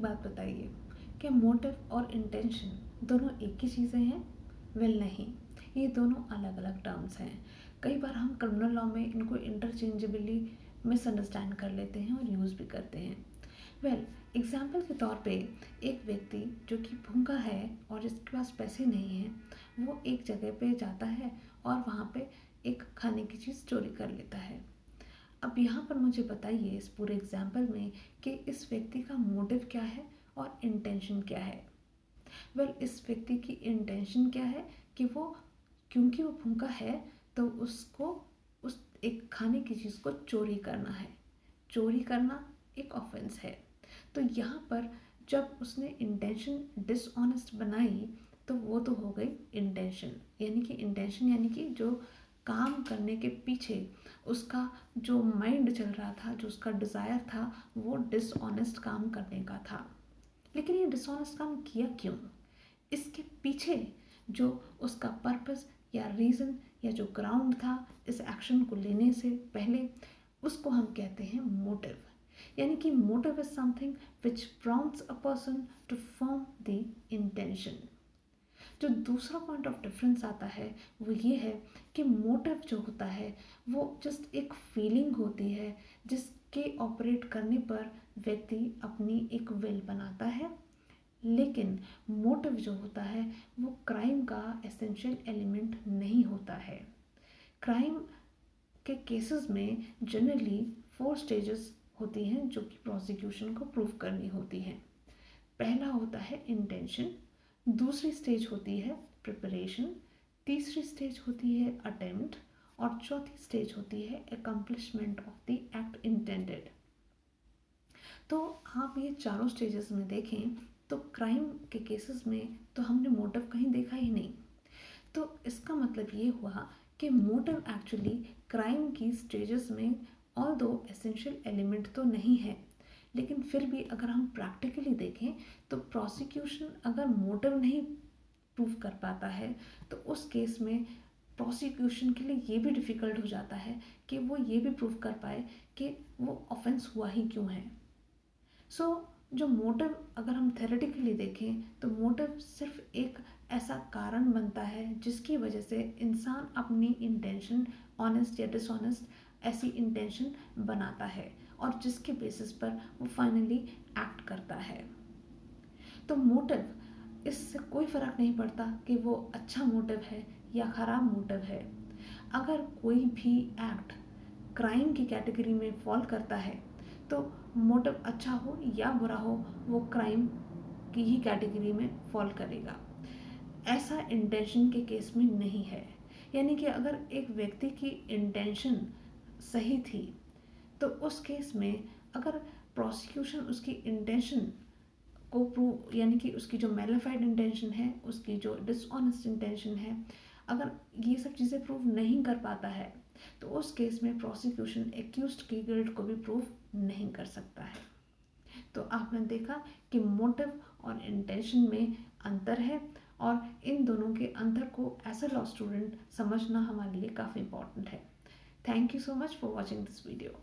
बात बताइए, क्या मोटिव और इंटेंशन दोनों एक ही चीज़ें हैं? वेल नहीं, ये दोनों अलग अलग टर्म्स हैं। कई बार हम क्रिमिनल लॉ में इनको इंटरचेंजेबली मिसअंडरस्टैंड कर लेते हैं और यूज़ भी करते हैं। वेल, एग्जाम्पल के तौर पे एक व्यक्ति जो कि भूखा है और जिसके पास पैसे नहीं हैं, वो एक जगह पे जाता है और वहाँ पे एक खाने की चीज़ चोरी कर लेता है। अब यहाँ पर मुझे बताइए इस पूरे एग्जाम्पल में कि इस व्यक्ति का मोटिव क्या है और इंटेंशन क्या है। वेल, इस व्यक्ति की इंटेंशन क्या है कि वो, क्योंकि वो भूखा है तो उसको उस एक खाने की चीज़ को चोरी करना है। चोरी करना एक ऑफेंस है। तो यहाँ पर जब उसने इंटेंशन डिसऑनेस्ट बनाई तो वो तो हो गई इंटेंशन, यानी कि जो काम करने के पीछे उसका जो माइंड चल रहा था, जो उसका डिज़ायर था, वो डिसऑनेस्ट काम करने का था। लेकिन ये डिसऑनेस्ट काम किया क्यों? इसके पीछे जो उसका पर्पस या रीज़न या जो ग्राउंड था इस एक्शन को लेने से पहले, उसको हम कहते हैं मोटिव। यानी कि motive is something which prompts a person to form the intention. जो दूसरा पॉइंट ऑफ डिफरेंस आता है वो ये है कि मोटिव जो होता है वो जस्ट एक फीलिंग होती है जिसके ऑपरेट करने पर व्यक्ति अपनी एक विल बनाता है। लेकिन मोटिव जो होता है वो क्राइम का एसेंशियल एलिमेंट नहीं होता है। क्राइम के केसेस में जनरली 4 स्टेजेस होती हैं जो कि प्रोसिक्यूशन को प्रूव करनी होती हैं। पहला होता है इंटेंशन, दूसरी स्टेज होती है प्रिपरेशन, तीसरी स्टेज होती है अटेम्प्ट और चौथी स्टेज होती है accomplishment of the act intended. तो आप ये चारों स्टेजेस में देखें तो क्राइम के केसेस में तो हमने मोटिव कहीं देखा ही नहीं। तो इसका मतलब ये हुआ कि मोटिव एक्चुअली क्राइम की स्टेजेस में ऑल दो एसेंशियल एलिमेंट तो नहीं है, लेकिन फिर भी अगर हम प्रैक्टिकली देखें तो प्रोसिक्यूशन अगर मोटिव नहीं प्रूव कर पाता है तो उस केस में प्रोसिक्यूशन के लिए ये भी डिफ़िकल्ट हो जाता है कि वो ये भी प्रूव कर पाए कि वो ऑफेंस हुआ ही क्यों है। सो जो मोटिव अगर हम थेरेटिकली देखें तो मोटिव सिर्फ एक ऐसा कारण बनता है जिसकी वजह से इंसान अपनी इंटेंशन, ऑनेस्ट या डिसऑनेस्ट, ऐसी इंटेंशन बनाता है और जिसके बेसिस पर वो फाइनली एक्ट करता है। तो मोटिव, इससे कोई फ़र्क नहीं पड़ता कि वो अच्छा मोटिव है या ख़राब मोटिव है। अगर कोई भी एक्ट क्राइम की कैटेगरी में फॉल करता है तो मोटिव अच्छा हो या बुरा हो वो क्राइम की ही कैटेगरी में फॉल करेगा। ऐसा इंटेंशन के केस में नहीं है। यानी कि अगर एक व्यक्ति की इंटेंशन सही थी तो उस केस में अगर प्रोसिक्यूशन उसकी इंटेंशन को प्रूव, यानी कि उसकी जो मेलिफाइड इंटेंशन है, उसकी जो डिसऑनेस्ट इंटेंशन है, अगर ये सब चीज़ें प्रूव नहीं कर पाता है तो उस केस में प्रोसिक्यूशन एक्यूज्ड की गिल्ट को भी प्रूव नहीं कर सकता है। तो आपने देखा कि मोटिव और इंटेंशन में अंतर है और इन दोनों के अंतर को एज अ लॉ स्टूडेंट समझना हमारे लिए काफ़ी इम्पॉर्टेंट है। Thank you so much for watching this video.